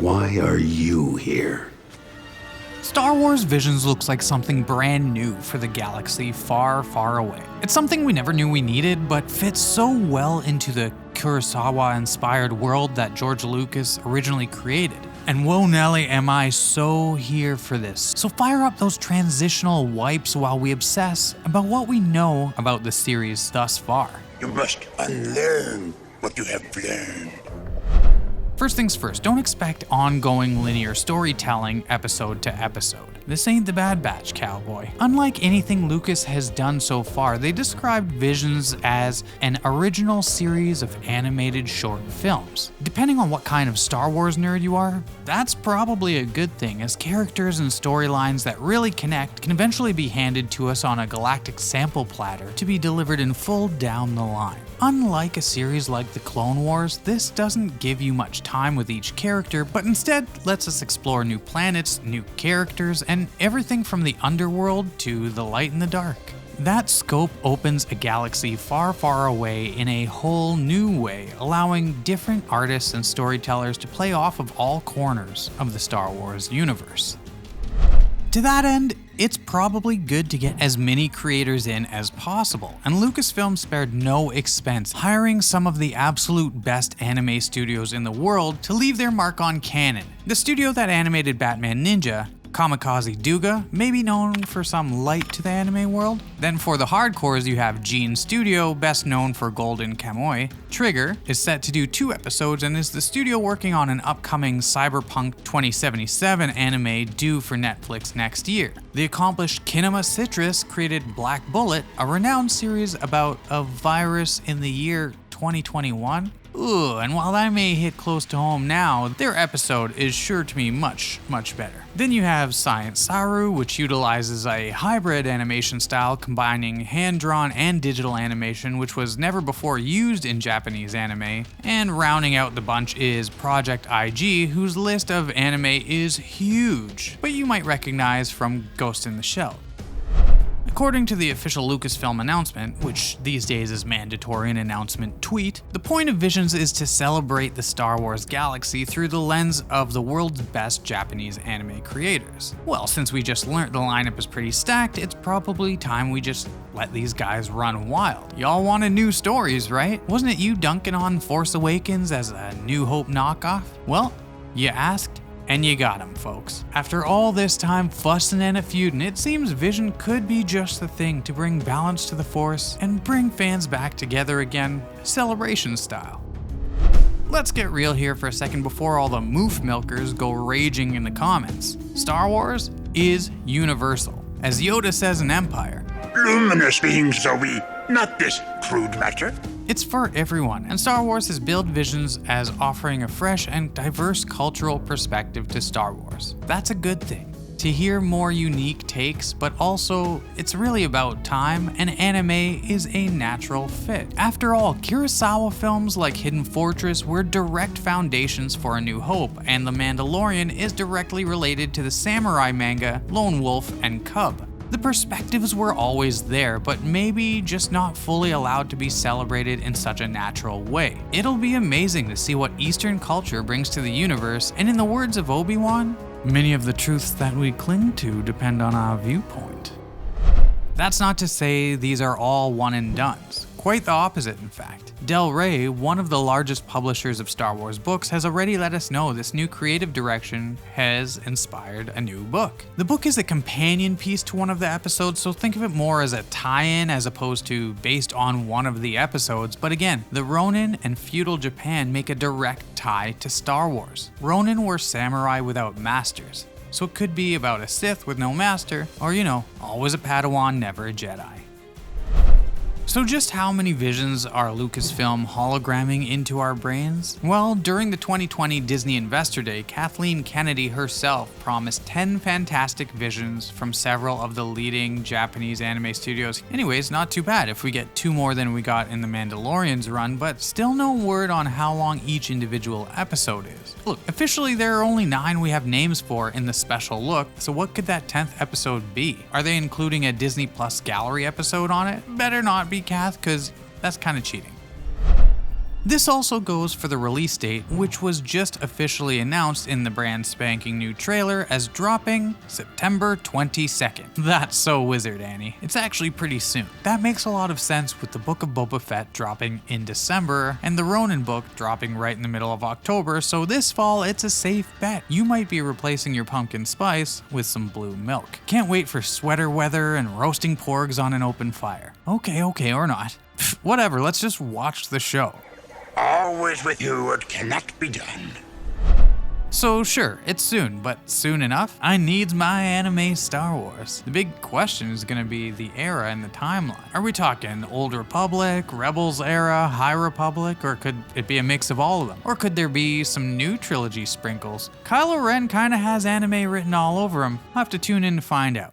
Why are you here? Star Wars Visions looks like something brand new for the galaxy far, far away. It's something we never knew we needed, but fits so well into the Kurosawa-inspired world that George Lucas originally created. And whoa Nelly, am I so here for this. So fire up those transitional wipes while we obsess about what we know about the series thus far. You must unlearn what you have learned. First things first, don't expect ongoing linear storytelling episode to episode. This ain't the Bad Batch, cowboy. Unlike anything Lucas has done so far, they described Visions as an original series of animated short films. Depending on what kind of Star Wars nerd you are, that's probably a good thing, as characters and storylines that really connect can eventually be handed to us on a galactic sample platter to be delivered in full down the line. Unlike a series like the Clone Wars, this doesn't give you much time with each character, but instead lets us explore new planets, new characters, and everything from the underworld to the light and the dark. That scope opens a galaxy far, far away in a whole new way, allowing different artists and storytellers to play off of all corners of the Star Wars universe. To that end, it's probably good to get as many creators in as possible, and Lucasfilm spared no expense hiring some of the absolute best anime studios in the world to leave their mark on canon. The studio that animated Batman Ninja, Kamikaze Douga, may be known for some light to the anime world. Then for the hardcores you have Gene Studio, best known for Golden Kamuy. Trigger is set to do 2 episodes and is the studio working on an upcoming Cyberpunk 2077 anime due for Netflix next year. The accomplished Kinema Citrus created Black Bullet, a renowned series about a virus in the year 2021. Ooh, and while that may hit close to home now, their episode is sure to be much, much better. Then you have Science Saru, which utilizes a hybrid animation style combining hand-drawn and digital animation, which was never before used in Japanese anime. And rounding out the bunch is Project IG, whose list of anime is huge, but you might recognize from Ghost in the Shell. According to the official Lucasfilm announcement, which these days is mandatory in announcement tweet, the point of Visions is to celebrate the Star Wars galaxy through the lens of the world's best Japanese anime creators. Well, since we just learnt the lineup is pretty stacked, it's probably time we just let these guys run wild. Y'all wanted new stories, right? Wasn't it you dunking on Force Awakens as a New Hope knockoff? Well, you asked, and you got him, folks. After all this time fussing and a feuding, it seems Vision could be just the thing to bring balance to the Force and bring fans back together again, celebration style. Let's get real here for a second before all the moof milkers go raging in the comments. Star Wars is universal. As Yoda says in Empire, Luminous beings are we, not this crude matter. It's for everyone, and Star Wars has billed Visions as offering a fresh and diverse cultural perspective to Star Wars. That's a good thing. To hear more unique takes, but also, it's really about time, and anime is a natural fit. After all, Kurosawa films like Hidden Fortress were direct foundations for A New Hope, and The Mandalorian is directly related to the samurai manga Lone Wolf and Cub. The perspectives were always there, but maybe just not fully allowed to be celebrated in such a natural way. It'll be amazing to see what Eastern culture brings to the universe, and in the words of Obi-Wan, many of the truths that we cling to depend on our viewpoint. That's not to say these are all one and dones. Quite the opposite, in fact. Del Rey, one of the largest publishers of Star Wars books, has already let us know this new creative direction has inspired a new book. The book is a companion piece to one of the episodes, so think of it more as a tie-in as opposed to based on one of the episodes. But again, the Ronin and feudal Japan make a direct tie to Star Wars. Ronin were samurai without masters, so it could be about a Sith with no master, or always a Padawan, never a Jedi. So just how many visions are Lucasfilm hologramming into our brains? Well, during the 2020 Disney Investor Day, Kathleen Kennedy herself promised 10 fantastic visions from several of the leading Japanese anime studios. Anyways, not too bad if we get 2 more than we got in the Mandalorian's run, but still no word on how long each individual episode is. Look, officially there are only 9 we have names for in the special look, so what could that 10th episode be? Are they including a Disney Plus gallery episode on it? Better not be, Kath, cause that's kinda cheating. This also goes for the release date, which was just officially announced in the brand spanking new trailer as dropping September 22nd. That's so Wizard, Annie. It's actually pretty soon. That makes a lot of sense with the Book of Boba Fett dropping in December and the Ronin book dropping right in the middle of October, so this fall it's a safe bet. You might be replacing your pumpkin spice with some blue milk. Can't wait for sweater weather and roasting porgs on an open fire. Okay, or not. Whatever, let's just watch the show. Always with you what cannot be done. So sure, it's soon, but soon enough? I needs my anime Star Wars. The big question is gonna be the era and the timeline. Are we talking Old Republic, Rebels era, High Republic, or could it be a mix of all of them? Or could there be some new trilogy sprinkles? Kylo Ren kinda has anime written all over him. I'll have to tune in to find out.